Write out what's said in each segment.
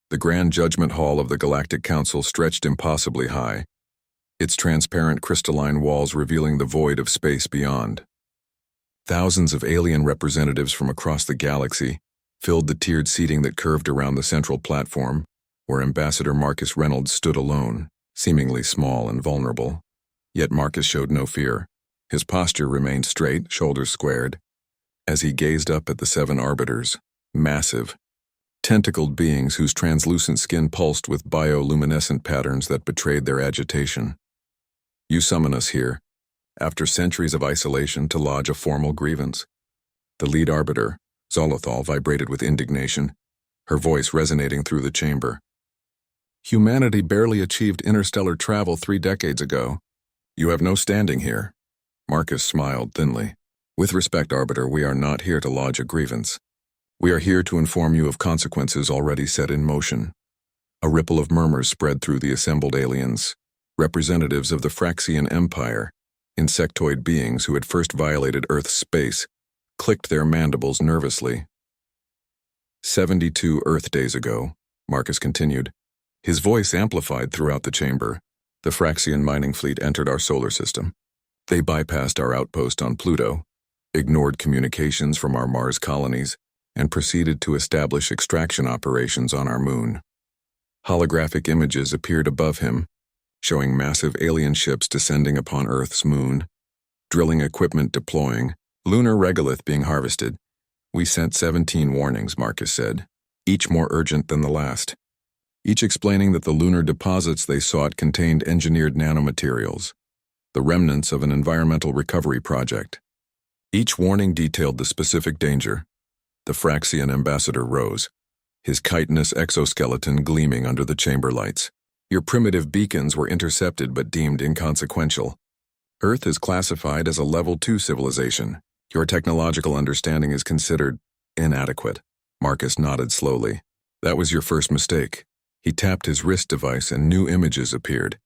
The Grand Judgment Hall of the Galactic Council stretched impossibly high, its transparent crystalline walls revealing the void of space beyond. Thousands of alien representatives from across the galaxy filled the tiered seating that curved around the central platform, where Ambassador Marcus Reynolds stood alone, seemingly small and vulnerable. Yet Marcus showed no fear. His posture remained straight, shoulders squared, as he gazed up at the 7 arbiters, massive, tentacled beings whose translucent skin pulsed with bioluminescent patterns that betrayed their agitation. You summon us here, after centuries of isolation, to lodge a formal grievance. The lead arbiter, Zolothal, vibrated with indignation, her voice resonating through the chamber. Humanity barely achieved interstellar travel 3 decades ago. You have no standing here. Marcus smiled thinly. With respect, Arbiter, we are not here to lodge a grievance. We are here to inform you of consequences already set in motion. A ripple of murmurs spread through the assembled aliens, representatives of the Fraxian Empire, insectoid beings who had first violated Earth's space, clicked their mandibles nervously. 72 Earth days ago, Marcus continued, his voice amplified throughout the chamber. The Fraxian mining fleet entered our solar system. They bypassed our outpost on Pluto, ignored communications from our Mars colonies, and proceeded to establish extraction operations on our moon. Holographic images appeared above him, showing massive alien ships descending upon Earth's moon, drilling equipment deploying, lunar regolith being harvested. We sent 17 warnings, Marcus said, each more urgent than the last, each explaining that the lunar deposits they sought contained engineered nanomaterials, the remnants of an environmental recovery project. Each warning detailed the specific danger. The Fraxian ambassador rose, his chitinous exoskeleton gleaming under the chamber lights. Your primitive beacons were intercepted but deemed inconsequential. Earth is classified as a Level 2 civilization. Your technological understanding is considered inadequate. Marcus nodded slowly. That was your first mistake. He tapped his wrist device and new images appeared.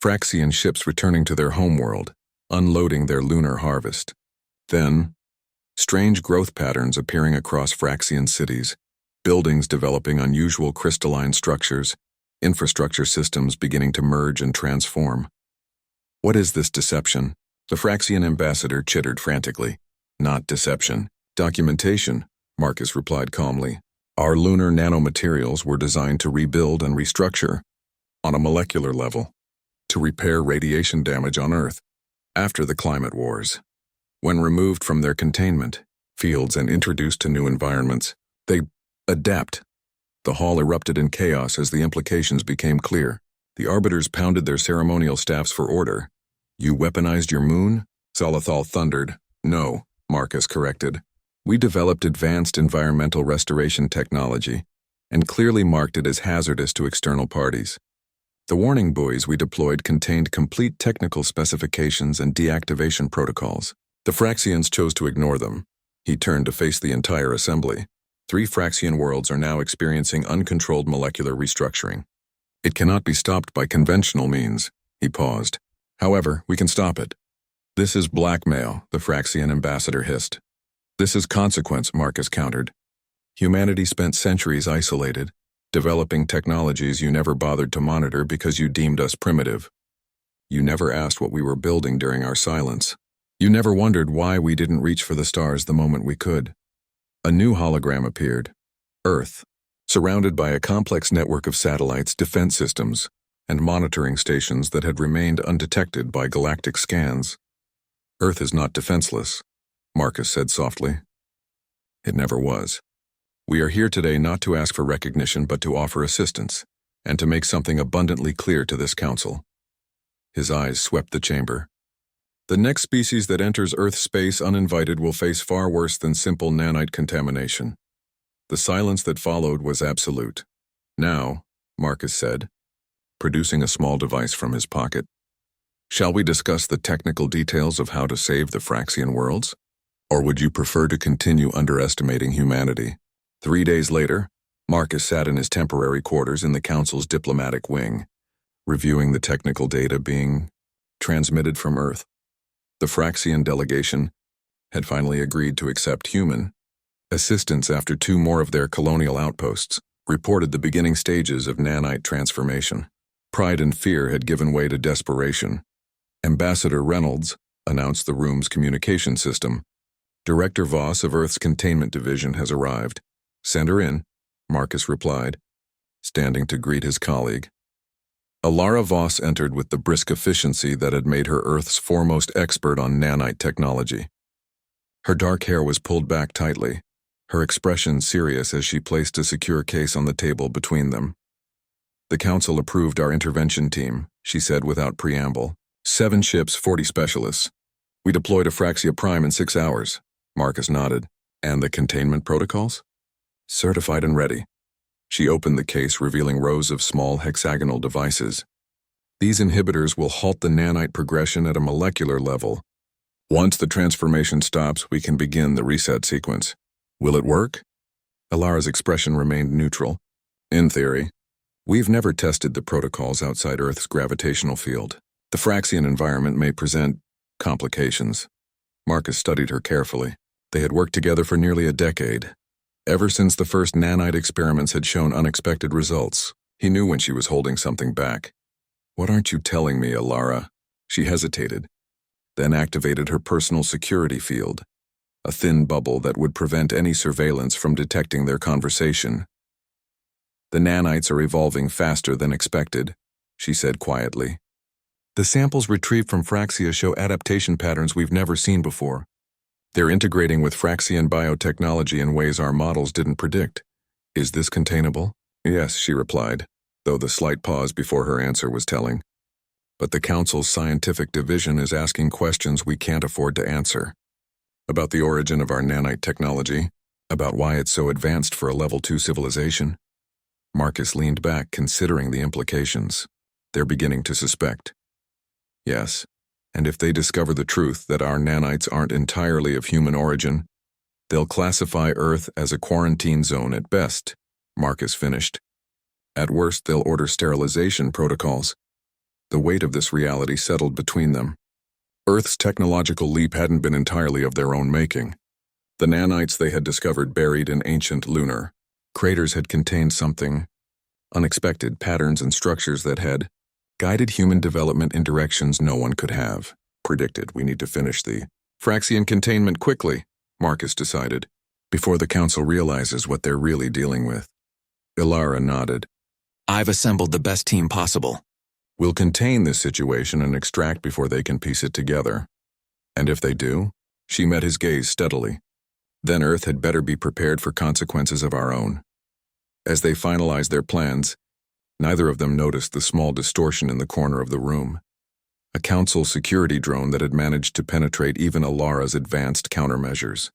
Fraxian ships returning to their homeworld, unloading their lunar harvest. Then, strange growth patterns appearing across Fraxian cities, buildings developing unusual crystalline structures, infrastructure systems beginning to merge and transform. What is this deception? The Fraxian ambassador chittered frantically. Not deception. Documentation, Marcus replied calmly. Our lunar nanomaterials were designed to rebuild and restructure, on a molecular level, to repair radiation damage on Earth after the climate wars. When removed from their containment fields and introduced to new environments, they adapt. The hall erupted in chaos as the implications became clear. The arbiters pounded their ceremonial staffs for order. You weaponized your moon? Zolothal thundered. No, Marcus corrected. We developed advanced environmental restoration technology and clearly marked it as hazardous to external parties. The warning buoys we deployed contained complete technical specifications and deactivation protocols. The Fraxians chose to ignore them. He turned to face the entire assembly. 3 Fraxian worlds are now experiencing uncontrolled molecular restructuring. It cannot be stopped by conventional means. He paused. However, we can stop it. This is blackmail, the Fraxian ambassador hissed. This is consequence, Marcus countered. Humanity spent centuries isolated, developing technologies you never bothered to monitor because you deemed us primitive. You never asked what we were building during our silence. You never wondered why we didn't reach for the stars the moment we could. A new hologram appeared. Earth, surrounded by a complex network of satellites, defense systems, and monitoring stations that had remained undetected by galactic scans. Earth is not defenseless, Marcus said softly. It never was. We are here today not to ask for recognition but to offer assistance, and to make something abundantly clear to this council. His eyes swept the chamber. The next species that enters Earth space uninvited will face far worse than simple nanite contamination. The silence that followed was absolute. Now, Marcus said, producing a small device from his pocket, shall we discuss the technical details of how to save the Fraxian worlds? Or would you prefer to continue underestimating humanity? 3 days later, Marcus sat in his temporary quarters in the Council's diplomatic wing, reviewing the technical data being transmitted from Earth. The Fraxian delegation had finally agreed to accept human assistance after 2 more of their colonial outposts, reported the beginning stages of nanite transformation. Pride and fear had given way to desperation. Ambassador Reynolds announced the room's communication system. Director Voss of Earth's Containment Division has arrived. Send her in, Marcus replied, standing to greet his colleague. Alara Voss entered with the brisk efficiency that had made her Earth's foremost expert on nanite technology. Her dark hair was pulled back tightly, her expression serious as she placed a secure case on the table between them. The Council approved our intervention team, she said without preamble. 7 ships, 40 specialists. We deployed Aphraxia Prime in 6 hours. Marcus nodded. And the containment protocols? Certified and ready. She opened the case, revealing rows of small hexagonal devices. These inhibitors will halt the nanite progression at a molecular level. Once the transformation stops, we can begin the reset sequence. Will it work? Alara's expression remained neutral. In theory. We've never tested the protocols outside Earth's gravitational field. The Phraxian environment may present complications. Marcus studied her carefully. They had worked together for nearly a decade. Ever since the first nanite experiments had shown unexpected results, he knew when she was holding something back. What aren't you telling me, Alara? She hesitated, then activated her personal security field, a thin bubble that would prevent any surveillance from detecting their conversation. The nanites are evolving faster than expected, she said quietly. The samples retrieved from Phraxia show adaptation patterns we've never seen before. They're integrating with Phraxian biotechnology in ways our models didn't predict. Is this containable? Yes, she replied, though the slight pause before her answer was telling. But the Council's scientific division is asking questions we can't afford to answer. About the origin of our nanite technology, about why it's so advanced for a Level 2 civilization. Marcus leaned back, considering the implications. They're beginning to suspect. Yes, and if they discover the truth that our nanites aren't entirely of human origin, they'll classify Earth as a quarantine zone at best, Marcus finished. At worst, they'll order sterilization protocols. The weight of this reality settled between them. Earth's technological leap hadn't been entirely of their own making. The nanites they had discovered buried in ancient lunar craters had contained something, unexpected patterns and structures that had guided human development in directions no one could have predicted. We need to finish the Phraxian containment quickly, Marcus decided, before the Council realizes what they're really dealing with. Alara nodded. I've assembled the best team possible. We'll contain this situation and extract before they can piece it together. And if they do? She met his gaze steadily. Then Earth had better be prepared for consequences of our own. As they finalized their plans, neither of them noticed the small distortion in the corner of the room. A Council security drone that had managed to penetrate even Alara's advanced countermeasures.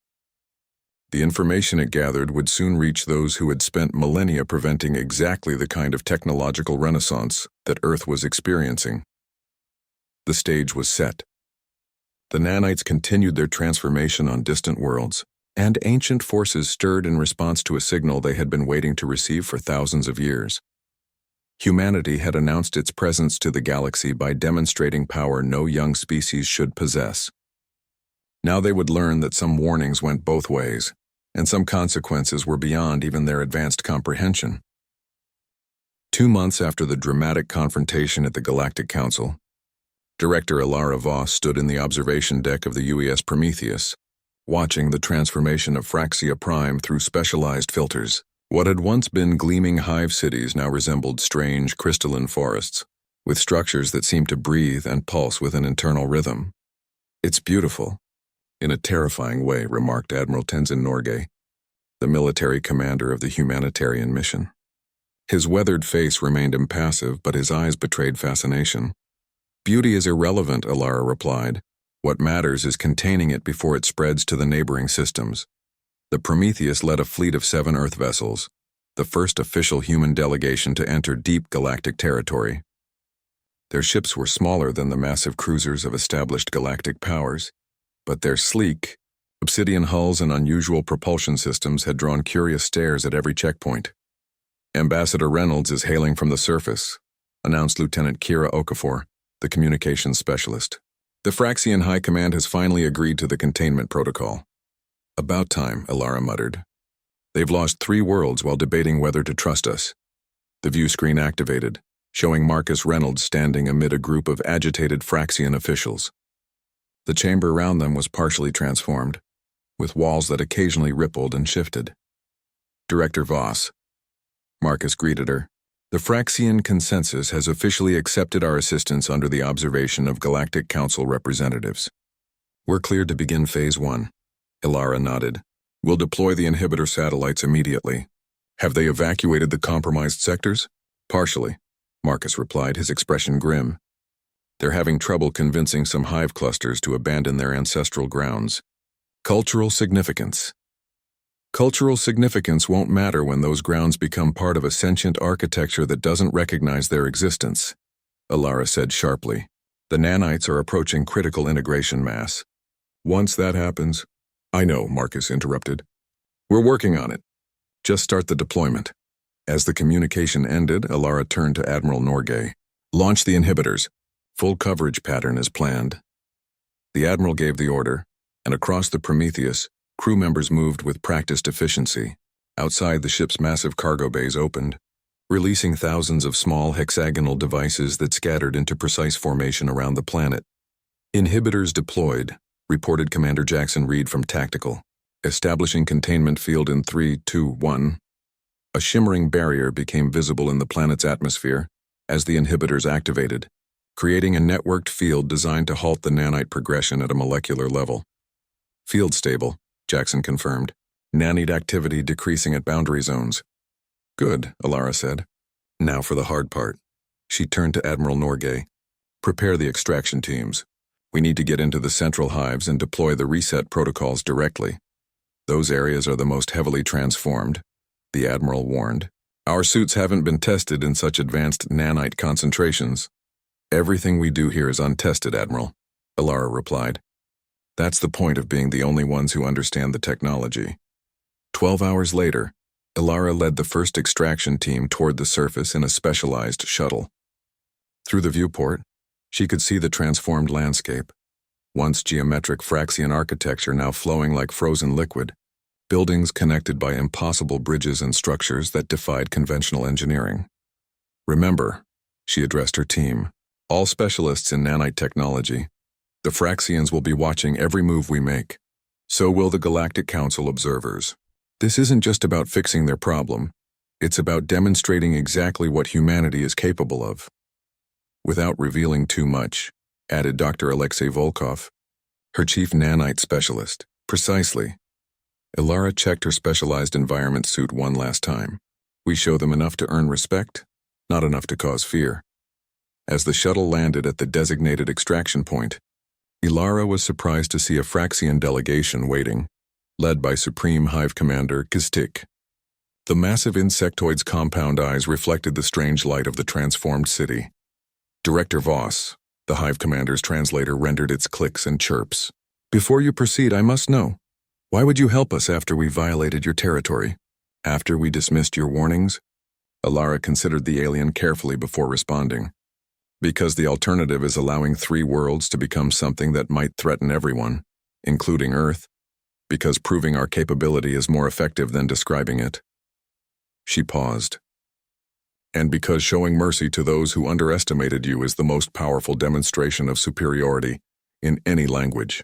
The information it gathered would soon reach those who had spent millennia preventing exactly the kind of technological renaissance that Earth was experiencing. The stage was set. The nanites continued their transformation on distant worlds, and ancient forces stirred in response to a signal they had been waiting to receive for thousands of years. Humanity had announced its presence to the galaxy by demonstrating power no young species should possess. Now they would learn that some warnings went both ways, and some consequences were beyond even their advanced comprehension. 2 months after the dramatic confrontation at the Galactic Council, Director Alara Voss stood in the observation deck of the UES Prometheus, watching the transformation of Phraxia Prime through specialized filters. What had once been gleaming hive cities now resembled strange crystalline forests, with structures that seemed to breathe and pulse with an internal rhythm. It's beautiful, in a terrifying way, remarked Admiral Tenzin Norgay, the military commander of the humanitarian mission. His weathered face remained impassive, but his eyes betrayed fascination. Beauty is irrelevant, Alara replied. What matters is containing it before it spreads to the neighboring systems. The Prometheus led a fleet of 7 Earth vessels, the first official human delegation to enter deep galactic territory. Their ships were smaller than the massive cruisers of established galactic powers, but their sleek, obsidian hulls and unusual propulsion systems had drawn curious stares at every checkpoint. Ambassador Reynolds is hailing from the surface, announced Lieutenant Kira Okafor, the communications specialist. The Phraxian High Command has finally agreed to the containment protocol. About time, Alara muttered. They've lost 3 worlds while debating whether to trust us. The view screen activated, showing Marcus Reynolds standing amid a group of agitated Fraxian officials. The chamber around them was partially transformed, with walls that occasionally rippled and shifted. Director Voss. Marcus greeted her. The Fraxian consensus has officially accepted our assistance under the observation of Galactic Council representatives. We're cleared to begin Phase 1. Ilara nodded. We'll deploy the inhibitor satellites immediately. Have they evacuated the compromised sectors? Partially, Marcus replied, his expression grim. They're having trouble convincing some hive clusters to abandon their ancestral grounds. Cultural significance. Cultural significance won't matter when those grounds become part of a sentient architecture that doesn't recognize their existence, Ilara said sharply. The nanites are approaching critical integration mass. Once that happens— I know, Marcus interrupted. We're working on it. Just start the deployment. As the communication ended, Ilara turned to Admiral Norgay. Launch the inhibitors. Full coverage pattern is planned. The Admiral gave the order, and across the Prometheus, crew members moved with practiced efficiency. Outside, the ship's massive cargo bays opened, releasing thousands of small hexagonal devices that scattered into precise formation around the planet. Inhibitors deployed, reported Commander Jackson Reed from Tactical. Establishing containment field in 3, 2, 1. A shimmering barrier became visible in the planet's atmosphere as the inhibitors activated, creating a networked field designed to halt the nanite progression at a molecular level. Field stable, Jackson confirmed. Nanite activity decreasing at boundary zones. Good, Ilara said. Now for the hard part. She turned to Admiral Norgay. Prepare the extraction teams. We need to get into the central hives and deploy the reset protocols directly. Those areas are the most heavily transformed, the Admiral warned. Our suits haven't been tested in such advanced nanite concentrations. Everything we do here is untested, Admiral, Ilara replied. That's the point of being the only ones who understand the technology. 12 hours later, Ilara led the first extraction team toward the surface in a specialized shuttle. Through the viewport, she could see the transformed landscape. Once geometric Fraxian architecture now flowing like frozen liquid, buildings connected by impossible bridges and structures that defied conventional engineering. Remember, she addressed her team, all specialists in nanite technology. The Fraxians will be watching every move we make. So will the Galactic Council observers. This isn't just about fixing their problem. It's about demonstrating exactly what humanity is capable of. Without revealing too much, added Dr. Alexei Volkov, her chief nanite specialist. Precisely. Ilara checked her specialized environment suit one last time. We show them enough to earn respect, not enough to cause fear. As the shuttle landed at the designated extraction point, Ilara was surprised to see a Fraxian delegation waiting, led by Supreme Hive Commander Kistik. The massive insectoid's compound eyes reflected the strange light of the transformed city. Director Voss, the Hive Commander's translator, rendered its clicks and chirps. Before you proceed, I must know, why would you help us after we violated your territory? After we dismissed your warnings? Ilara considered the alien carefully before responding. Because the alternative is allowing 3 worlds to become something that might threaten everyone, including Earth. Because proving our capability is more effective than describing it. She paused. And because showing mercy to those who underestimated you is the most powerful demonstration of superiority in any language.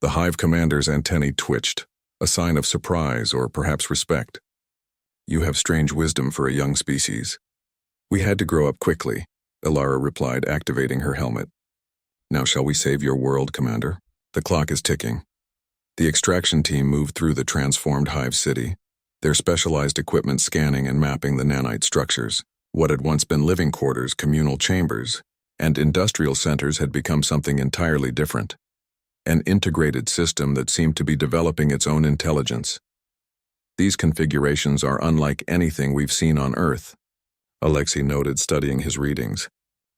The Hive Commander's antennae twitched, a sign of surprise or perhaps respect. You have strange wisdom for a young species. We had to grow up quickly, Ilara replied, activating her helmet. Now shall we save your world, Commander? The clock is ticking. The extraction team moved through the transformed hive city, their specialized equipment scanning and mapping the nanite structures. What had once been living quarters, communal chambers, and industrial centers had become something entirely different. An integrated system that seemed to be developing its own intelligence. These configurations are unlike anything we've seen on Earth, Alexei noted, studying his readings.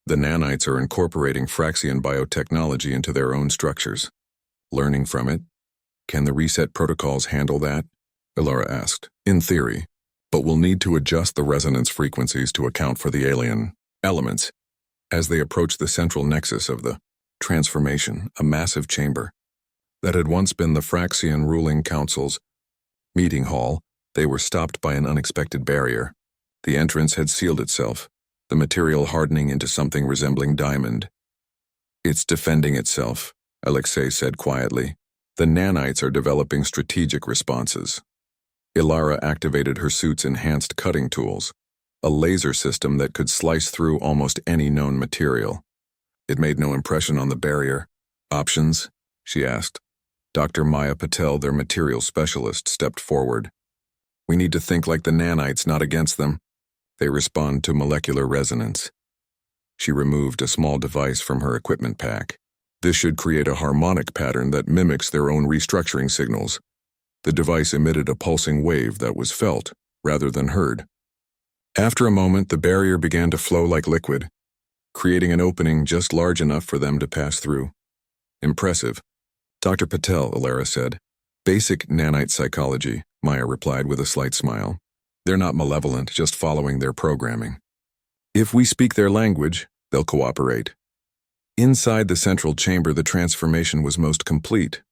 The nanites are incorporating Fraxian biotechnology into their own structures. Learning from it. Can the reset protocols handle that? Ilara asked. In theory, but we'll need to adjust the resonance frequencies to account for the alien elements as they approach the central nexus of the transformation, a massive chamber that had once been the Fraxian ruling council's Meeting hall, they were stopped by an unexpected barrier. The entrance had sealed itself, the material hardening into something resembling diamond. "It's defending itself," Alexei said quietly. "The nanites are developing strategic responses." Ilara activated her suit's enhanced cutting tools, a laser system that could slice through almost any known material. It made no impression on the barrier. "Options?" she asked. Dr. Maya Patel, their material specialist, stepped forward. "We need to think like the nanites, not against them. They respond to molecular resonance." She removed a small device from her equipment pack. "This should create a harmonic pattern that mimics their own restructuring signals." The device emitted a pulsing wave that was felt, rather than heard. After a moment, the barrier began to flow like liquid, creating an opening just large enough for them to pass through. "Impressive. Dr. Patel," Ilara said. "Basic nanite psychology," Maya replied with a slight smile. "They're not malevolent, just following their programming. If we speak their language, they'll cooperate." Inside the central chamber, the transformation was most complete.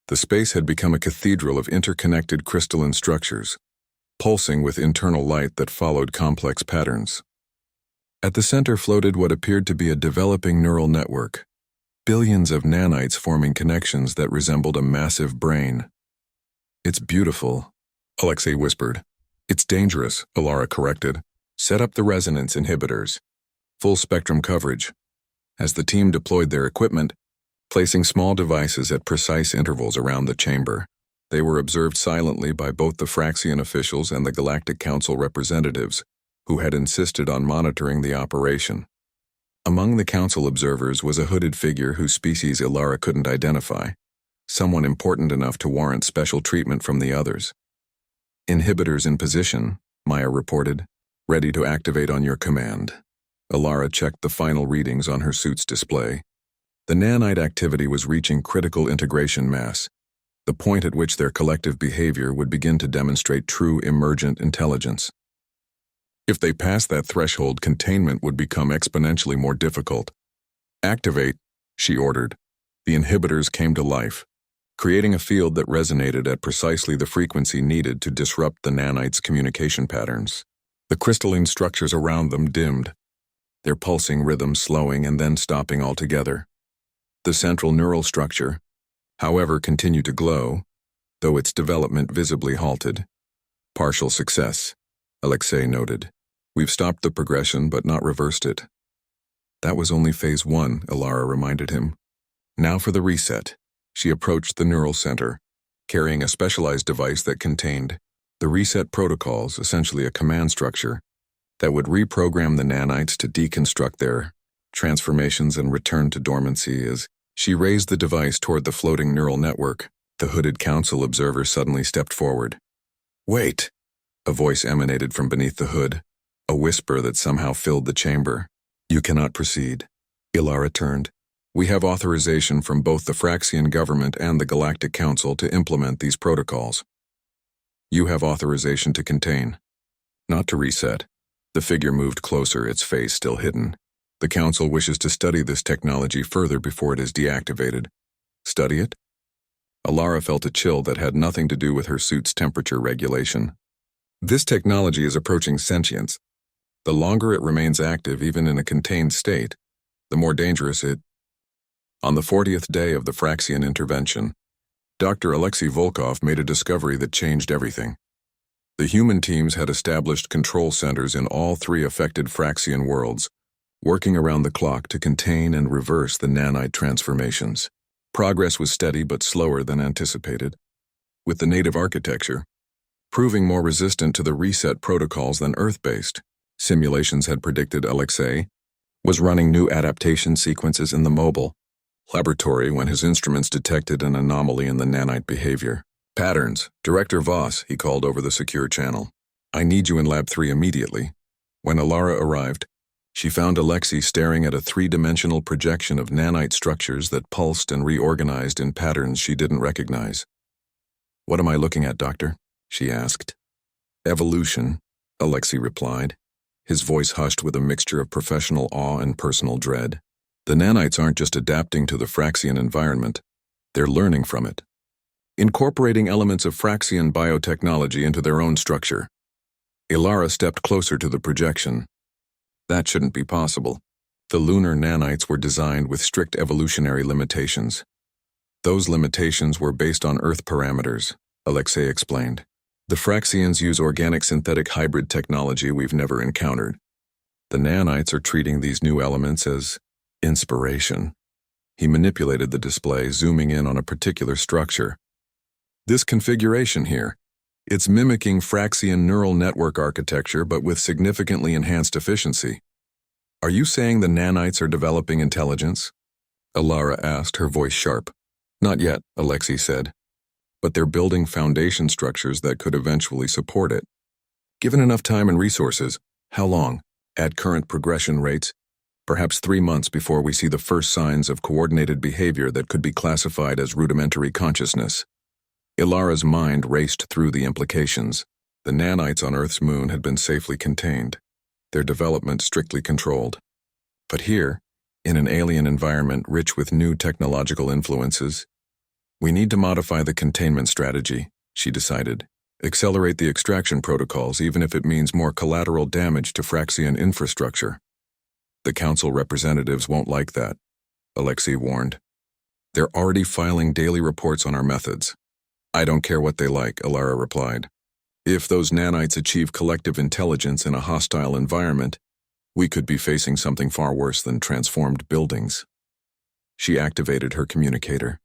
The space had become a cathedral of interconnected crystalline structures, pulsing with internal light that followed complex patterns. At the center floated what appeared to be a developing neural network, billions of nanites forming connections that resembled a massive brain. "It's beautiful," Alexei whispered. "It's dangerous," Ilara corrected. "Set up the resonance inhibitors. Full spectrum coverage." As the team deployed their equipment, placing small devices at precise intervals around the chamber, they were observed silently by both the Fraxian officials and the Galactic Council representatives, who had insisted on monitoring the operation. Among the council observers was a hooded figure whose species Ilara couldn't identify, someone important enough to warrant special treatment from the others. "Inhibitors in position," Maya reported, "ready to activate on your command." Ilara checked the final readings on her suit's display. The nanite activity was reaching critical integration mass, the point at which their collective behavior would begin to demonstrate true emergent intelligence. If they passed that threshold, containment would become exponentially more difficult. "Activate," she ordered. The inhibitors came to life, creating a field that resonated at precisely the frequency needed to disrupt the nanites' communication patterns. The crystalline structures around them dimmed, their pulsing rhythm slowing and then stopping altogether. The central neural structure, however, continued to glow, though its development visibly halted. "Partial success," Alexei noted. "We've stopped the progression but not reversed it." "That was only phase 1, Ilara reminded him. "Now for the reset." She approached the neural center, carrying a specialized device that contained the reset protocols, essentially a command structure, that would reprogram the nanites to deconstruct their transformations and return to dormancy. As she raised the device toward the floating neural network, the hooded council observer suddenly stepped forward. "Wait!" A voice emanated from beneath the hood, a whisper that somehow filled the chamber. "You cannot proceed." Ilara turned. "We have authorization from both the Fraxian government and the Galactic Council to implement these protocols. You have authorization to contain, not to reset." The figure moved closer, its face still hidden. "The Council wishes to study this technology further before it is deactivated." "Study it?" Ilara felt a chill that had nothing to do with her suit's temperature regulation. "This technology is approaching sentience. The longer it remains active, even in a contained state, the more dangerous it." On the 40th day of the Fraxian intervention, Dr. Alexei Volkov made a discovery that changed everything. The human teams had established control centers in all 3 affected Fraxian worlds, working around the clock to contain and reverse the nanite transformations. Progress was steady but slower than anticipated, with the native architecture proving more resistant to the reset protocols than Earth-based. Simulations had predicted Alexei was running new adaptation sequences in the mobile laboratory when his instruments detected an anomaly in the nanite behavior. "Patterns, Director Voss," he called over the secure channel. "I need you in Lab 3 immediately." When Ilara arrived, she found Alexei staring at a 3-dimensional projection of nanite structures that pulsed and reorganized in patterns she didn't recognize. "What am I looking at, Doctor?" she asked. "Evolution," Alexei replied, his voice hushed with a mixture of professional awe and personal dread. "The nanites aren't just adapting to the Fraxian environment, they're learning from it. incorporating elements of Fraxian biotechnology into their own structure. Ilara stepped closer to the projection. That shouldn't be possible. The lunar nanites were designed with strict evolutionary limitations. Those limitations were based on Earth parameters, Alexei explained. The Fraxians use organic synthetic hybrid technology we've never encountered. The nanites are treating these new elements as inspiration. He manipulated the display, zooming in on a particular structure. This configuration here, it's mimicking Fraxian neural network architecture but with significantly enhanced efficiency. Are you saying the nanites are developing intelligence? Ilara asked, her voice sharp. Not yet, Alexei said. But they're building foundation structures that could eventually support it. Given enough time and resources, how long? At current progression rates, perhaps 3 months before we see the first signs of coordinated behavior that could be classified as rudimentary consciousness. Ilara's mind raced through the implications. The nanites on Earth's moon had been safely contained, their development strictly controlled. But here, in an alien environment rich with new technological influences, we need to modify the containment strategy, she decided. Accelerate the extraction protocols even if it means more collateral damage to Fraxian infrastructure. The council representatives won't like that, Alexei warned. They're already filing daily reports on our methods. I don't care what they like, Ilara replied. If those nanites achieve collective intelligence in a hostile environment, we could be facing something far worse than transformed buildings. She activated her communicator.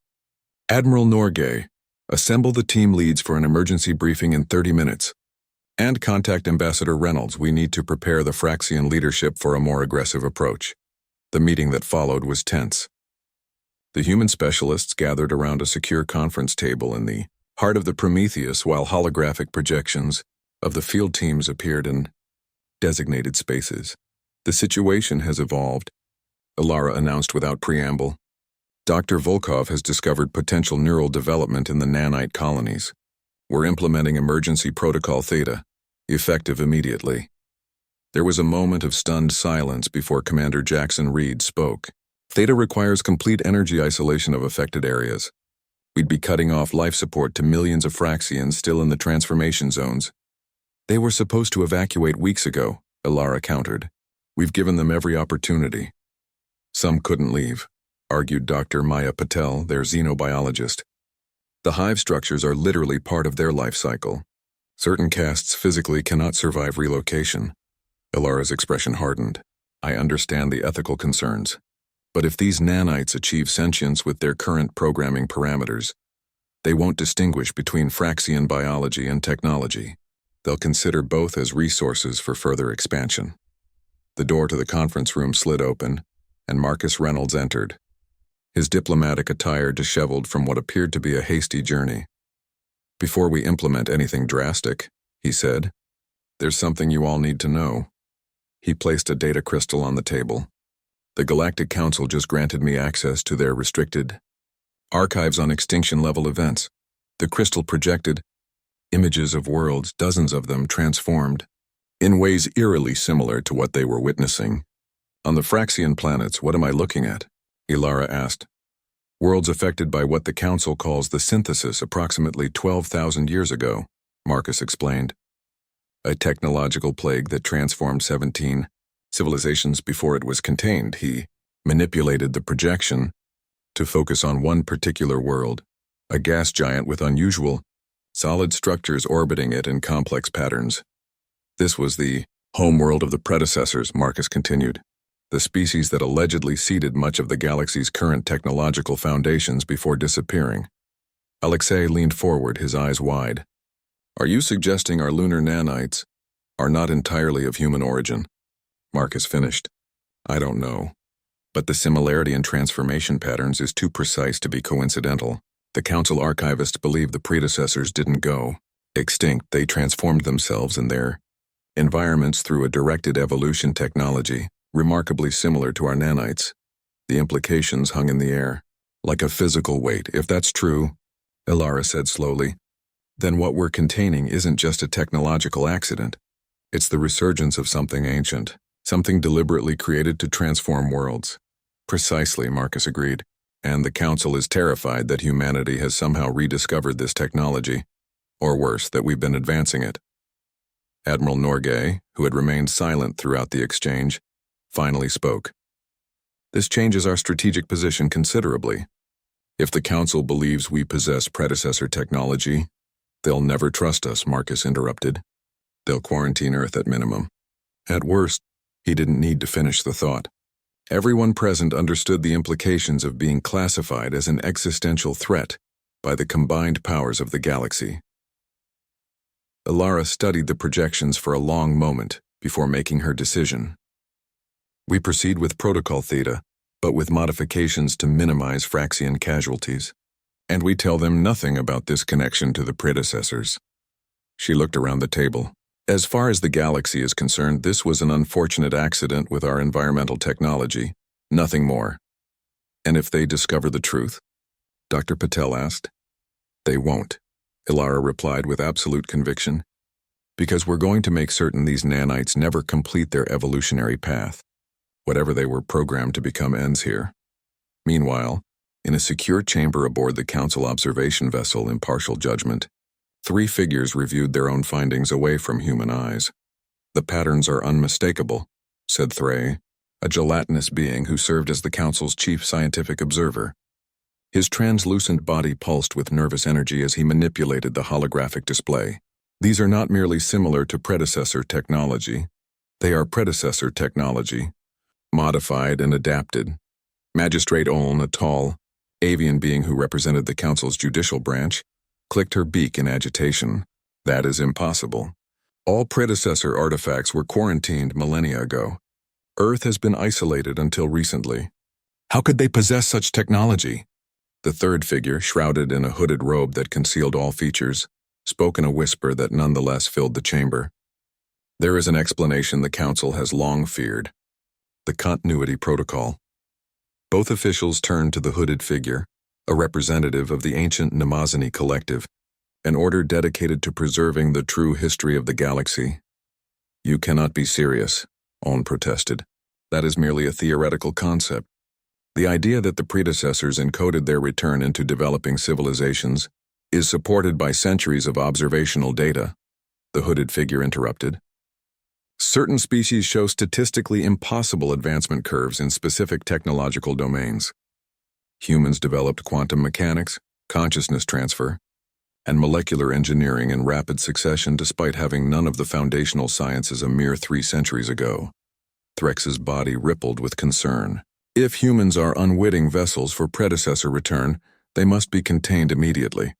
Admiral Norgay, assemble the team leads for an emergency briefing in 30 minutes. And contact Ambassador Reynolds. We need to prepare the Fraxian leadership for a more aggressive approach. The meeting that followed was tense. The human specialists gathered around a secure conference table in the heart of the Prometheus while holographic projections of the field teams appeared in designated spaces. The situation has evolved, Ilara announced without preamble. Dr. Volkov has discovered potential neural development in the nanite colonies. We're implementing emergency protocol Theta, effective immediately. There was a moment of stunned silence before Commander Jackson Reed spoke. Theta requires complete energy isolation of affected areas. We'd be cutting off life support to millions of Fraxians still in the transformation zones. They were supposed to evacuate weeks ago, Ilara countered. We've given them every opportunity. Some couldn't leave, argued Dr. Maya Patel, their xenobiologist. The hive structures are literally part of their life cycle. Certain castes physically cannot survive relocation. Ilara's expression hardened. I understand the ethical concerns. But if these nanites achieve sentience with their current programming parameters, they won't distinguish between Fraxian biology and technology. They'll consider both as resources for further expansion. The door to the conference room slid open, and Marcus Reynolds entered, his diplomatic attire disheveled from what appeared to be a hasty journey. Before we implement anything drastic, he said, there's something you all need to know. He placed a data crystal on the table. The Galactic Council just granted me access to their restricted archives on extinction-level events. The crystal projected images of worlds, dozens of them transformed, in ways eerily similar to what they were witnessing. On the Fraxian planets, what am I looking at? Ilara asked. Worlds affected by what the Council calls the synthesis approximately 12,000 years ago, Marcus explained. A technological plague that transformed 17 civilizations before it was contained. He manipulated the projection to focus on one particular world, a gas giant with unusual, solid structures orbiting it in complex patterns. This was the homeworld of the predecessors, Marcus continued, the species that allegedly seeded much of the galaxy's current technological foundations before disappearing. Alexei leaned forward, his eyes wide. Are you suggesting our lunar nanites are not entirely of human origin? Marcus finished. I don't know. But the similarity in transformation patterns is too precise to be coincidental. The Council archivists believe the predecessors didn't go extinct. They transformed themselves in their environments through a directed evolution technology, remarkably similar to our nanites. The implications hung in the air, like a physical weight. If that's true, Ilara said slowly, then what we're containing isn't just a technological accident. It's the resurgence of something ancient, something deliberately created to transform worlds. Precisely, Marcus agreed. and the Council is terrified that humanity has somehow rediscovered this technology, or worse, that we've been advancing it. Admiral Norgay, who had remained silent throughout the exchange, finally spoke. This changes our strategic position considerably. If the Council believes we possess predecessor technology, they'll never trust us, Marcus interrupted. They'll quarantine Earth at minimum. At worst, he didn't need to finish the thought. Everyone present understood the implications of being classified as an existential threat by the combined powers of the galaxy. Ilara studied the projections for a long moment before making her decision. We proceed with Protocol Theta, but with modifications to minimize Fraxian casualties. And we tell them nothing about this connection to the predecessors. She looked around the table. As far as the galaxy is concerned, this was an unfortunate accident with our environmental technology, nothing more. And if they discover the truth? Dr. Patel asked. They won't, Ilara replied with absolute conviction. Because we're going to make certain these nanites never complete their evolutionary path. Whatever they were programmed to become ends here. Meanwhile, in a secure chamber aboard the Council observation vessel Impartial Judgment, 3 figures reviewed their own findings away from human eyes. The patterns are unmistakable, said Thray, a gelatinous being who served as the Council's chief scientific observer. His translucent body pulsed with nervous energy as he manipulated the holographic display. These are not merely similar to predecessor technology. They are predecessor technology, modified and adapted. Magistrate Oln, a tall, avian being who represented the Council's judicial branch, clicked her beak in agitation. That is impossible. All predecessor artifacts were quarantined millennia ago. Earth has been isolated until recently. How could they possess such technology? The third figure, shrouded in a hooded robe that concealed all features, spoke in a whisper that nonetheless filled the chamber. There is an explanation the Council has long feared. The continuity protocol. Both officials turned to the hooded figure, a representative of the ancient Nemazani collective, an order dedicated to preserving the true history of the galaxy. You cannot be serious, Oln protested. That is merely a theoretical concept. The idea that the predecessors encoded their return into developing civilizations is supported by centuries of observational data, the hooded figure interrupted. Certain species show statistically impossible advancement curves in specific technological domains. Humans developed quantum mechanics, consciousness transfer, and molecular engineering in rapid succession despite having none of the foundational sciences a mere 3 centuries ago. Threx's body rippled with concern. If humans are unwitting vessels for predecessor return, they must be contained immediately.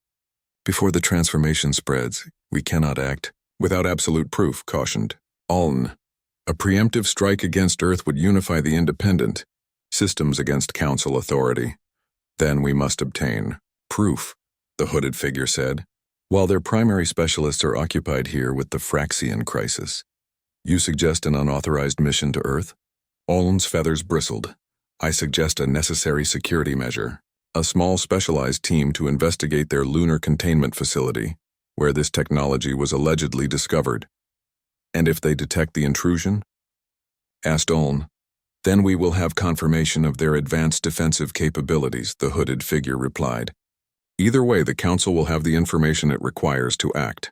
Before the transformation spreads, we cannot act without absolute proof, cautioned Oln. A preemptive strike against Earth would unify the independent systems against Council authority. Then we must obtain proof, the hooded figure said. While their primary specialists are occupied here with the Fraxian crisis, you suggest an unauthorized mission to Earth? Oln's feathers bristled. I suggest a necessary security measure, a small specialized team to investigate their lunar containment facility, where this technology was allegedly discovered. And if they detect the intrusion? Asked Oln. Then we will have confirmation of their advanced defensive capabilities, the hooded figure replied. Either way, the Council will have the information it requires to act.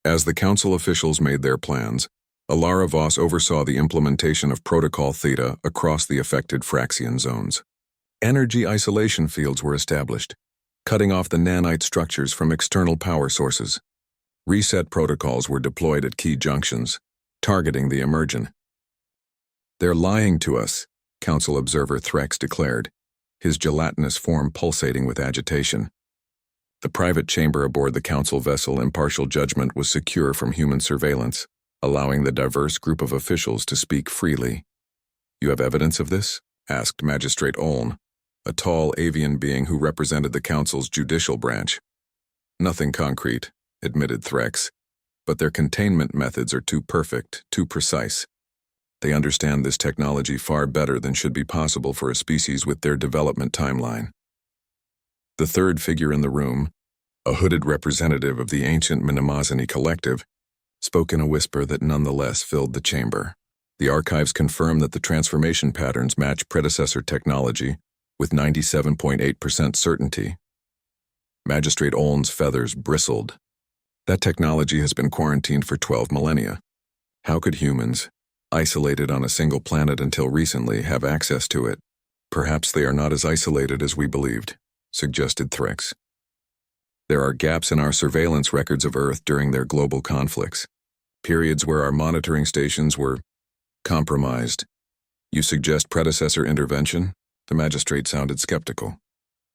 As the Council officials made their plans, Ilara Voss oversaw the implementation of Protocol Theta across the affected Fraxian zones. Energy isolation fields were established, cutting off the nanite structures from external power sources. Reset protocols were deployed at key junctions, targeting the emergent. They're lying to us, Council Observer Threx declared, his gelatinous form pulsating with agitation. The private chamber aboard the Council vessel Impartial Judgment was secure from human surveillance, allowing the diverse group of officials to speak freely. You have evidence of this? Asked Magistrate Oln, a tall avian being who represented the Council's judicial branch. Nothing concrete, admitted Threx, but their containment methods are too perfect, too precise. They understand this technology far better than should be possible for a species with their development timeline. The third figure in the room, a hooded representative of the ancient Nemazani collective, spoke in a whisper that nonetheless filled the chamber. The archives confirm that the transformation patterns match predecessor technology, with 97.8% certainty. Magistrate Oln's feathers bristled. That technology has been quarantined for 12 millennia. How could humans, isolated on a single planet until recently, have access to it? Perhaps they are not as isolated as we believed, suggested Threx. There are gaps in our surveillance records of Earth during their global conflicts, periods where our monitoring stations were compromised. You suggest predecessor intervention? The magistrate sounded skeptical.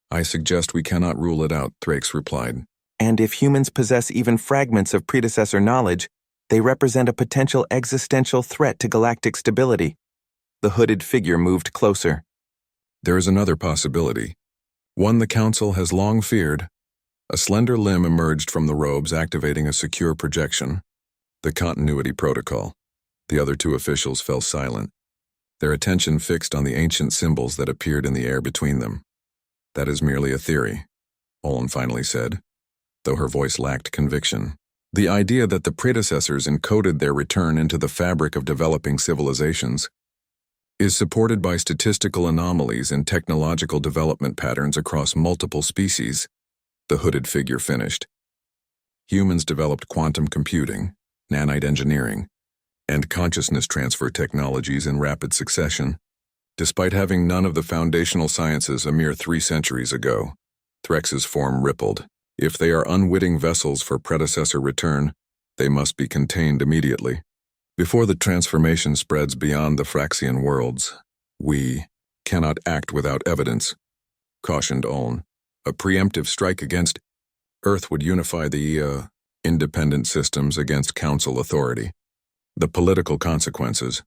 I suggest we cannot rule it out, Thrax replied. And if humans possess even fragments of predecessor knowledge, they represent a potential existential threat to galactic stability. The hooded figure moved closer. There is another possibility, one the Council has long feared. A slender limb emerged from the robes, activating a secure projection. The continuity protocol. The other two officials fell silent, their attention fixed on the ancient symbols that appeared in the air between them. That is merely a theory, Olin finally said, though her voice lacked conviction. The idea that the predecessors encoded their return into the fabric of developing civilizations is supported by statistical anomalies and technological development patterns across multiple species, the hooded figure finished. Humans developed quantum computing, nanite engineering, and consciousness transfer technologies in rapid succession, despite having none of the foundational sciences a mere 3 centuries ago. Threx's form rippled. If they are unwitting vessels for predecessor return, they must be contained immediately. Before the transformation spreads beyond the Fraxian worlds, we cannot act without evidence, cautioned Oln. A preemptive strike against Earth would unify the independent systems against Council authority. The political consequences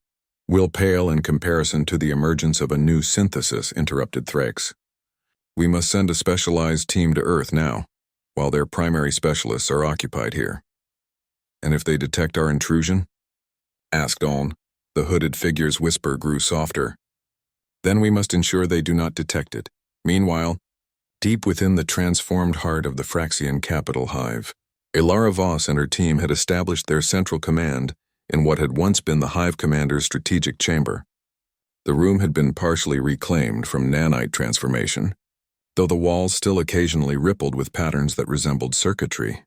will pale in comparison to the emergence of a new synthesis, interrupted Thrax. We must send a specialized team to Earth now, while their primary specialists are occupied here. And if they detect our intrusion? Asked Oln. The hooded figure's whisper grew softer. Then we must ensure they do not detect it. Meanwhile, deep within the transformed heart of the Fraxian capital hive, Ilara Voss and her team had established their central command in what had once been the hive commander's strategic chamber. The room had been partially reclaimed from nanite transformation, though the walls still occasionally rippled with patterns that resembled circuitry.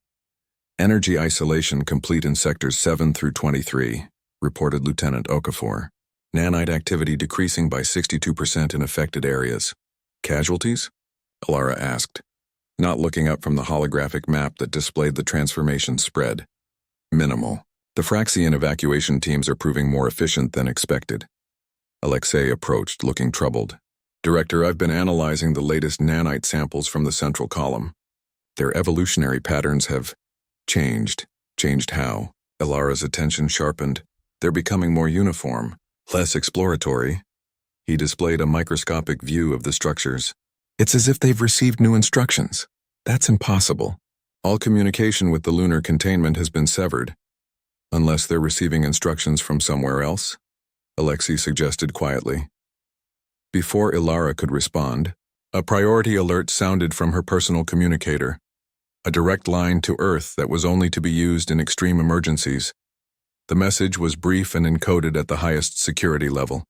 Energy isolation complete in sectors 7 through 23, reported Lieutenant Okafor. Nanite activity decreasing by 62% in affected areas. Casualties? Ilara asked, not looking up from the holographic map that displayed the transformation spread. Minimal. The Fraxian evacuation teams are proving more efficient than expected. Alexei approached, looking troubled. Director, I've been analyzing the latest nanite samples from the central column. Their evolutionary patterns have changed. Changed how? Ilara's attention sharpened. They're becoming more uniform, less exploratory. He displayed a microscopic view of the structures. It's as if they've received new instructions. That's impossible. All communication with the lunar containment has been severed. Unless they're receiving instructions from somewhere else, Alexei suggested quietly. Before Ilara could respond, a priority alert sounded from her personal communicator, a direct line to Earth that was only to be used in extreme emergencies. The message was brief and encoded at the highest security level.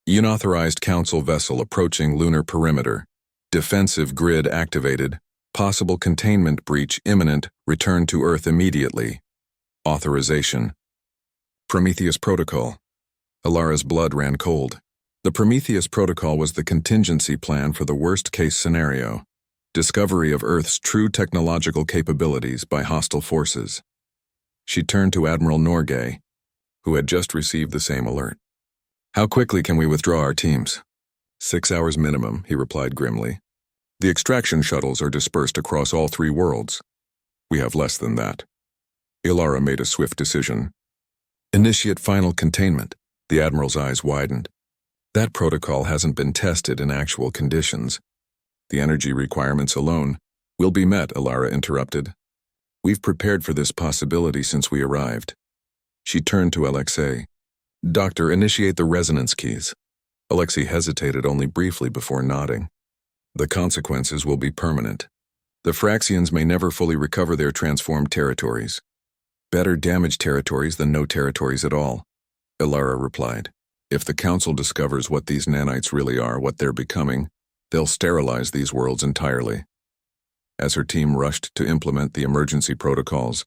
Unauthorized Council vessel approaching lunar perimeter. Defensive grid activated. Possible containment breach imminent. Return to Earth immediately. Authorization. Prometheus Protocol. Ilara's blood ran cold. The Prometheus Protocol was the contingency plan for the worst-case scenario. Discovery of Earth's true technological capabilities by hostile forces. She turned to Admiral Norgay, who had just received the same alert. How quickly can we withdraw our teams? 6 hours minimum, he replied grimly. The extraction shuttles are dispersed across all 3 worlds. We have less than that. Ilara made a swift decision. Initiate final containment. The Admiral's eyes widened. That protocol hasn't been tested in actual conditions. The energy requirements alone will be met, Ilara interrupted. We've prepared for this possibility since we arrived. She turned to Alexei. Doctor, initiate the resonance keys. Alexei hesitated only briefly before nodding. The consequences will be permanent. The Fraxians may never fully recover their transformed territories. Better damaged territories than no territories at all, Ilara replied. If the Council discovers what these nanites really are, what they're becoming, They'll sterilize these worlds entirely. As her team rushed to implement the emergency protocols,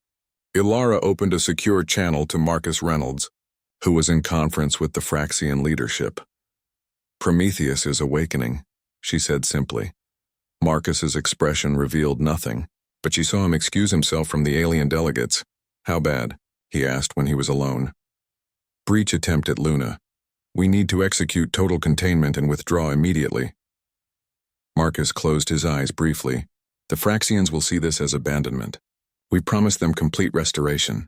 Ilara opened a secure channel to Marcus Reynolds, who was in conference with the Fraxian leadership. "Prometheus is awakening," she said simply. Marcus's expression revealed nothing, but she saw him excuse himself from the alien delegates. "How bad?" he asked when he was alone. "Breach attempt at Luna. We need to execute total containment and withdraw immediately." Marcus closed his eyes briefly. "The Fraxians will see this as abandonment. We promised them complete restoration,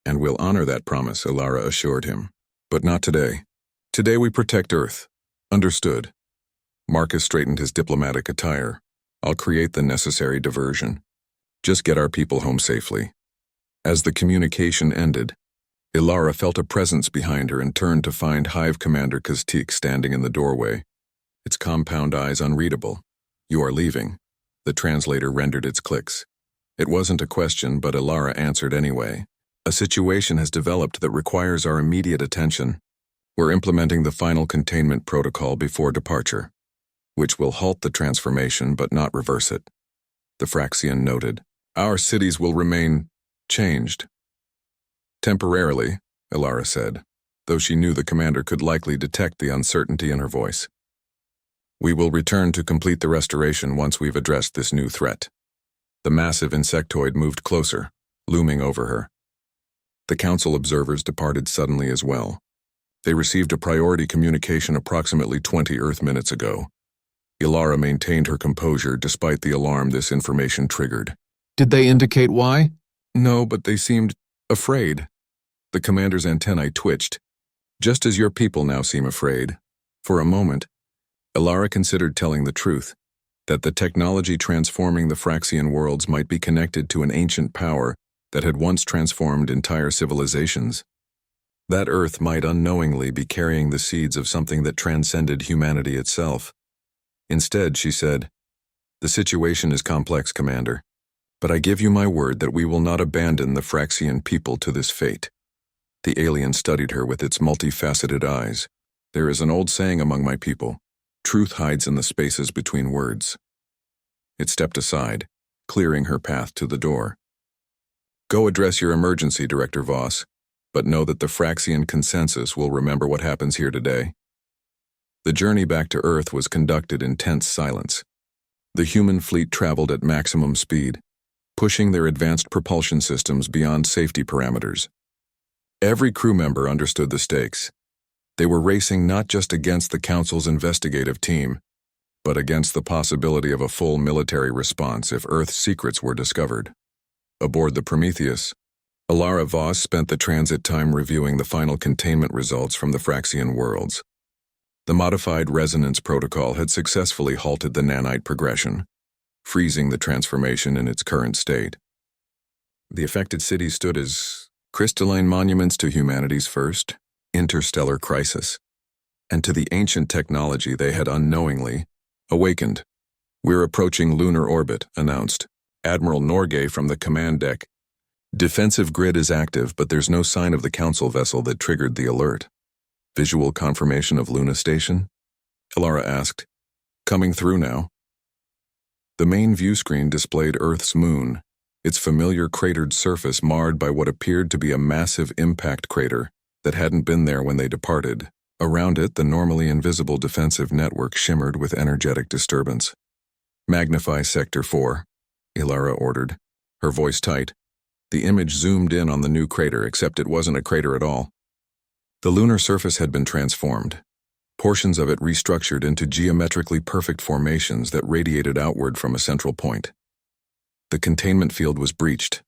and we'll honor that promise," Ilara assured him. "But not today. Today we protect Earth. Understood." Marcus straightened his diplomatic attire. "I'll create the necessary diversion. Just get our people home safely." As the communication ended, Ilara felt a presence behind her and turned to find Hive Commander Kaztik standing in the doorway, its compound eyes unreadable. "You are leaving." The translator rendered its clicks. It wasn't a question, but Ilara answered anyway. "A situation has developed that requires our immediate attention. We're implementing the final containment protocol before departure, which will halt the transformation but not reverse it." The Fraxian noted. "Our cities will remain changed." "Temporarily," Ilara said, though she knew the commander could likely detect the uncertainty in her voice. "We will return to complete the restoration once we've addressed this new threat." The massive insectoid moved closer, looming over her. The council observers departed suddenly as well. They received a priority communication approximately 20 Earth minutes ago. Ilara maintained her composure despite the alarm this information triggered. "Did they indicate why?" "No, but they seemed afraid." The commander's antennae twitched. "Just as your people now seem afraid." For a moment, Ilara considered telling the truth, that the technology transforming the Fraxian worlds might be connected to an ancient power that had once transformed entire civilizations. That Earth might unknowingly be carrying the seeds of something that transcended humanity itself. Instead, she said, "The situation is complex, Commander, but I give you my word that we will not abandon the Fraxian people to this fate." The alien studied her with its multifaceted eyes. "There is an old saying among my people, truth hides in the spaces between words." It stepped aside, clearing her path to the door. "Go address your emergency, Director Voss, but know that the Fraxian consensus will remember what happens here today." The journey back to Earth was conducted in tense silence. The human fleet traveled at maximum speed, pushing their advanced propulsion systems beyond safety parameters. Every crew member understood the stakes. They were racing not just against the Council's investigative team, but against the possibility of a full military response if Earth's secrets were discovered. Aboard the Prometheus, Ilara Voss spent the transit time reviewing the final containment results from the Fraxian worlds. The modified resonance protocol had successfully halted the nanite progression, freezing the transformation in its current state. The affected cities stood as crystalline monuments to humanity's first interstellar crisis, and to the ancient technology they had unknowingly awakened. "We're approaching lunar orbit," announced Admiral Norgay from the command deck. "Defensive grid is active, but there's no sign of the Council vessel that triggered the alert." "Visual confirmation of Luna Station?" Ilara asked. "Coming through now." The main view screen displayed Earth's moon, its familiar cratered surface marred by what appeared to be a massive impact crater that hadn't been there when they departed. Around it, the normally invisible defensive network shimmered with energetic disturbance. "Magnify Sector 4, Ilara ordered, her voice tight. The image zoomed in on the new crater, except it wasn't a crater at all. The lunar surface had been transformed, portions of it restructured into geometrically perfect formations that radiated outward from a central point. "The containment field was breached,"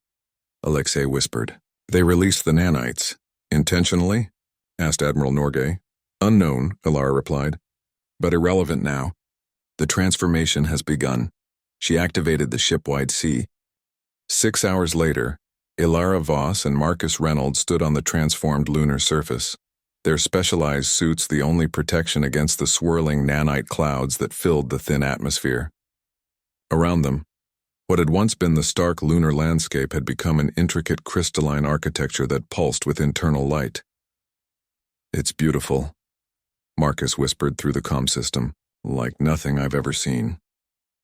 Alexei whispered. "They released the nanites. Intentionally?" asked Admiral Norgay. "Unknown," Ilara replied, "but irrelevant now. The transformation has begun." She activated the ship-wide C. 6 hours later, Ilara Voss and Marcus Reynolds stood on the transformed lunar surface, their specialized suits the only protection against the swirling nanite clouds that filled the thin atmosphere. Around them, what had once been the stark lunar landscape had become an intricate crystalline architecture that pulsed with internal light. "It's beautiful," Marcus whispered through the comm system. Like nothing I've ever seen.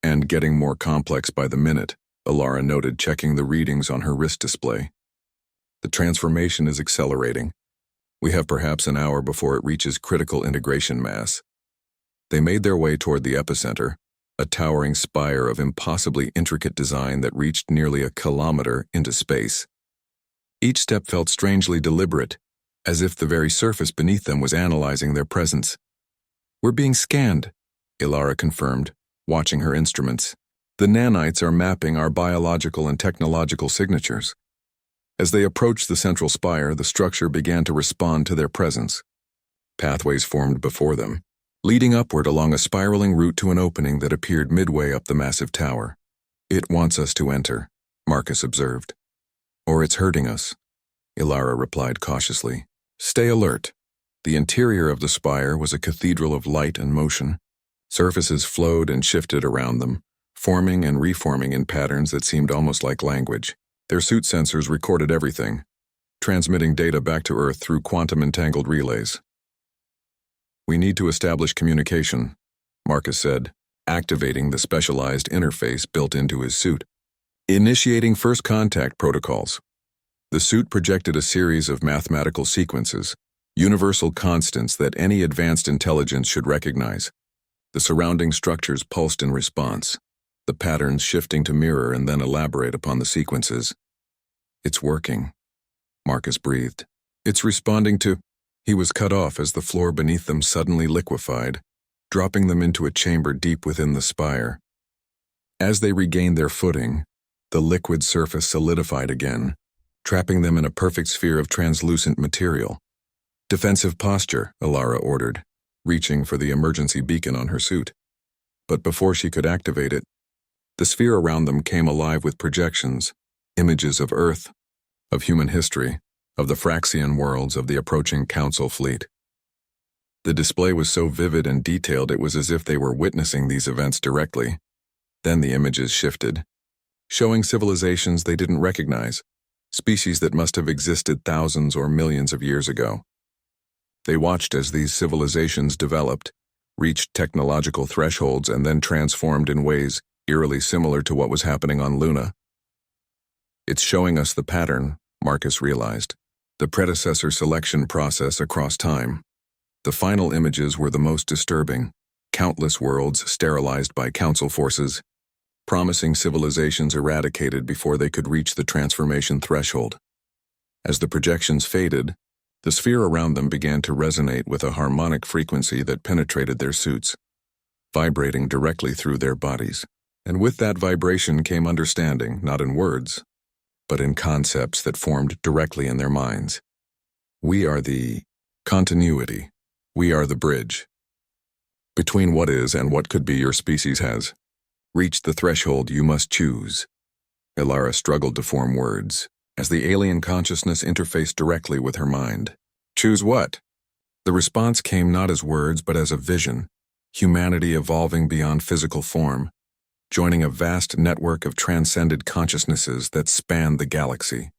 And getting more complex by the minute, Alara noted, checking the readings on her wrist display. The transformation is accelerating. We have perhaps an hour before it reaches critical integration mass. They made their way toward the epicenter, a towering spire of impossibly intricate design that reached nearly a kilometer into space. Each step felt strangely deliberate, as if the very surface beneath them was analyzing their presence. "We're being scanned," Alara confirmed, watching her instruments. "The nanites are mapping our biological and technological signatures." As they approached the central spire, the structure began to respond to their presence. Pathways formed before them, leading upward along a spiraling route to an opening that appeared midway up the massive tower. "It wants us to enter," Marcus observed. "Or it's hurting us," Alara replied cautiously. "Stay alert." The interior of the spire was a cathedral of light and motion. Surfaces flowed and shifted around them, forming and reforming in patterns that seemed almost like language. Their suit sensors recorded everything, transmitting data back to Earth through quantum-entangled relays. "We need to establish communication," Marcus said, activating the specialized interface built into his suit. Initiating first contact protocols. The suit projected a series of mathematical sequences, universal constants that any advanced intelligence should recognize. The surrounding structures pulsed in response, the patterns shifting to mirror and then elaborate upon the sequences. "It's working," Marcus breathed. "It's responding to—" He was cut off as the floor beneath them suddenly liquefied, dropping them into a chamber deep within the spire. As they regained their footing, the liquid surface solidified again, trapping them in a perfect sphere of translucent material. "Defensive posture," Alara ordered, reaching for the emergency beacon on her suit. But before she could activate it, the sphere around them came alive with projections, images of Earth, of human history, of the Fraxian worlds, of the approaching Council fleet. The display was so vivid and detailed it was as if they were witnessing these events directly. Then the images shifted, showing civilizations they didn't recognize, species that must have existed thousands or millions of years ago. They watched as these civilizations developed, reached technological thresholds, and then transformed in ways eerily similar to what was happening on Luna. "It's showing us the pattern," Marcus realized, "the predecessor selection process across time." The final images were the most disturbing, countless worlds sterilized by Council forces, promising civilizations eradicated before they could reach the transformation threshold. As the projections faded, the sphere around them began to resonate with a harmonic frequency that penetrated their suits, vibrating directly through their bodies. And with that vibration came understanding, not in words, but in concepts that formed directly in their minds. "We are the continuity. We are the bridge between what is and what could be your species has reached the threshold you must choose." Alara struggled to form words, as the alien consciousness interfaced directly with her mind. "Choose what?" The response came not as words but as a vision, humanity evolving beyond physical form, joining a vast network of transcended consciousnesses that spanned the galaxy.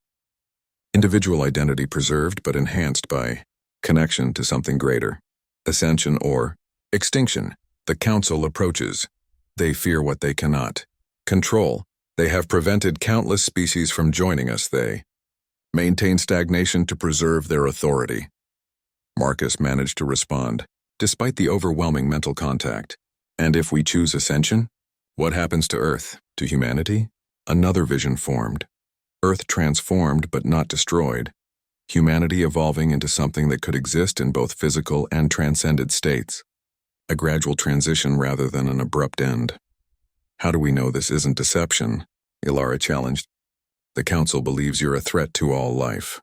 Individual identity preserved but enhanced by connection to something greater, ascension or extinction. The Council approaches. They fear what they cannot control. They have prevented countless species from joining us. They maintain stagnation to preserve their authority. Marcus managed to respond, despite the overwhelming mental contact. "And if we choose ascension? What happens to Earth, to humanity?" Another vision formed. Earth transformed but not destroyed. Humanity evolving into something that could exist in both physical and transcended states. A gradual transition rather than an abrupt end. "How do we know this isn't deception?" Alara challenged. "The Council believes you're a threat to all life."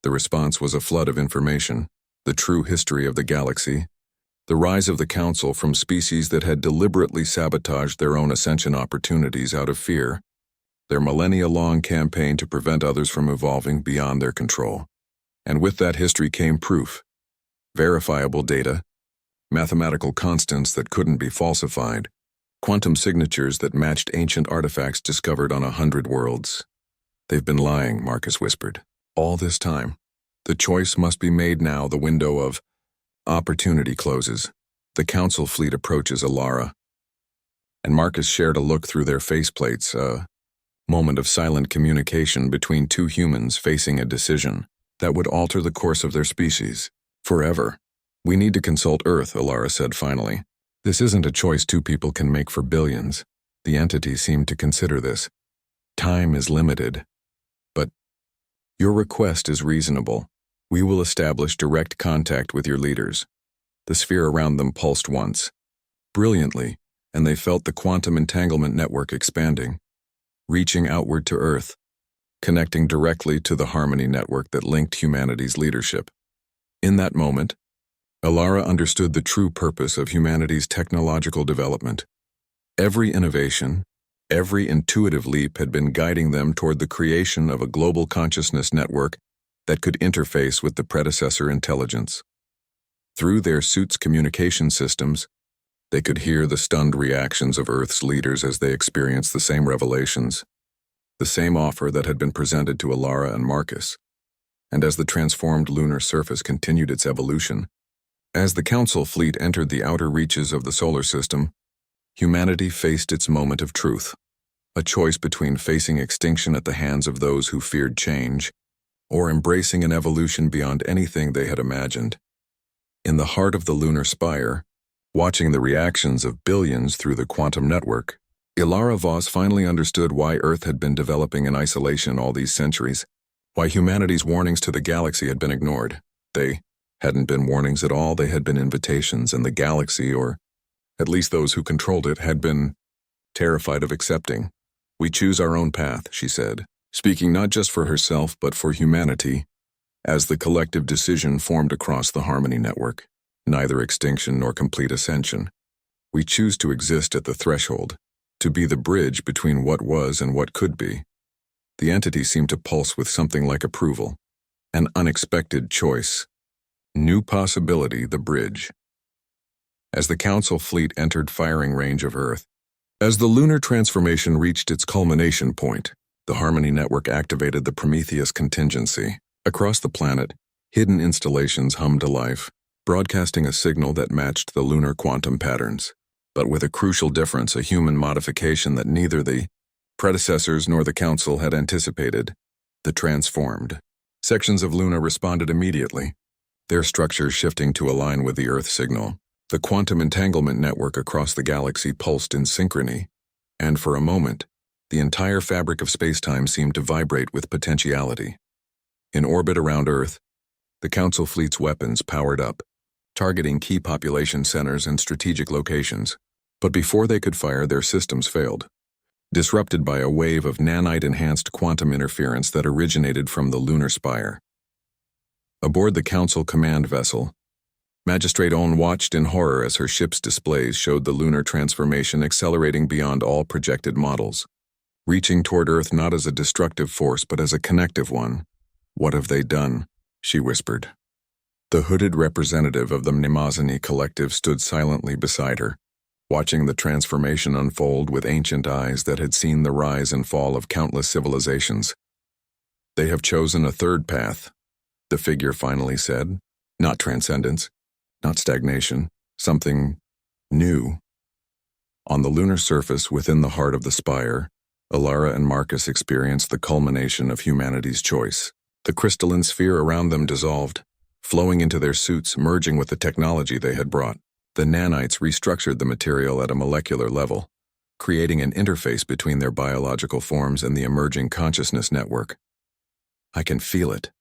The response was a flood of information, the true history of the galaxy, the rise of the Council from species that had deliberately sabotaged their own ascension opportunities out of fear, their millennia-long campaign to prevent others from evolving beyond their control. And with that history came proof, verifiable data, mathematical constants that couldn't be falsified, quantum signatures that matched ancient artifacts discovered on 100 worlds. "They've been lying," Marcus whispered, "all this time. The choice must be made now. The window of opportunity closes. The Council fleet approaches Alara, and Marcus shared a look through their faceplates, a moment of silent communication between two humans facing a decision that would alter the course of their species forever. "We need to consult Earth," Alara said finally. "This isn't a choice two people can make for billions." The entity seemed to consider this. "Time is limited. But your request is reasonable. We will establish direct contact with your leaders." The sphere around them pulsed once, brilliantly, and they felt the quantum entanglement network expanding, reaching outward to Earth, connecting directly to the harmony network that linked humanity's leadership. In that moment, Alara understood the true purpose of humanity's technological development. Every innovation, every intuitive leap had been guiding them toward the creation of a global consciousness network that could interface with the predecessor intelligence. Through their suits' communication systems, they could hear the stunned reactions of Earth's leaders as they experienced the same revelations, the same offer that had been presented to Alara and Marcus. And as the transformed lunar surface continued its evolution, as the Council fleet entered the outer reaches of the solar system, humanity faced its moment of truth, a choice between facing extinction at the hands of those who feared change, or embracing an evolution beyond anything they had imagined. In the heart of the lunar spire, watching the reactions of billions through the quantum network, Ilara Voss finally understood why Earth had been developing in isolation all these centuries, why humanity's warnings to the galaxy had been ignored. They hadn't been warnings at all, they had been invitations, and the galaxy, or at least those who controlled it, had been terrified of accepting. "We choose our own path," she said, speaking not just for herself but for humanity, as the collective decision formed across the harmony network. Neither extinction nor complete ascension. We choose to exist at the threshold, to be the bridge between what was and what could be. The entity seemed to pulse with something like approval. An unexpected choice. New possibility, the bridge. As the Council fleet entered firing range of Earth, as the lunar transformation reached its culmination point, the Harmony Network activated the Prometheus contingency. Across the planet, hidden installations hummed to life, broadcasting a signal that matched the lunar quantum patterns, but with a crucial difference, a human modification that neither the predecessors nor the Council had anticipated. The transformed sections of Luna responded immediately, their structures shifting to align with the Earth signal. The quantum entanglement network across the galaxy pulsed in synchrony, and for a moment, the entire fabric of spacetime seemed to vibrate with potentiality. In orbit around Earth, the Council fleet's weapons powered up, targeting key population centers and strategic locations. But before they could fire, their systems failed, disrupted by a wave of nanite-enhanced quantum interference that originated from the lunar spire. Aboard the Council command vessel, Magistrate Owen watched in horror as her ship's displays showed the lunar transformation accelerating beyond all projected models, reaching toward Earth not as a destructive force but as a connective one. "What have they done?" she whispered. The hooded representative of the Mnemosini collective stood silently beside her, watching the transformation unfold with ancient eyes that had seen the rise and fall of countless civilizations. "They have chosen a third path," the figure finally said. "Not transcendence, not stagnation, something new." On the lunar surface within the heart of the spire, Alara and Marcus experienced the culmination of humanity's choice. The crystalline sphere around them dissolved, flowing into their suits, merging with the technology they had brought. The nanites restructured the material at a molecular level, creating an interface between their biological forms and the emerging consciousness network. "I can feel it,"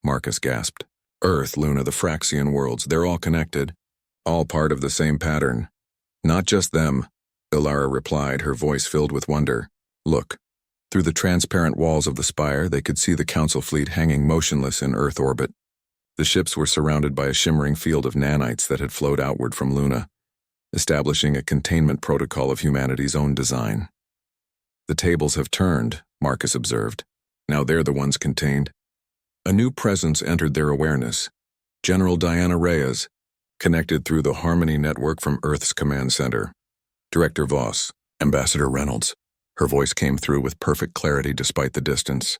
Marcus gasped. "Earth, Luna, the Fraxian worlds, they're all connected, all part of the same pattern." "Not just them," Alara replied, her voice filled with wonder. "Look." Through the transparent walls of the spire, they could see the Council fleet hanging motionless in Earth orbit. The ships were surrounded by a shimmering field of nanites that had flowed outward from Luna, establishing a containment protocol of humanity's own design. "The tables have turned," Marcus observed. "Now they're the ones contained." A new presence entered their awareness. General Diana Reyes, connected through the Harmony Network from Earth's command center. "Director Voss, Ambassador Reynolds." Her voice came through with perfect clarity despite the distance.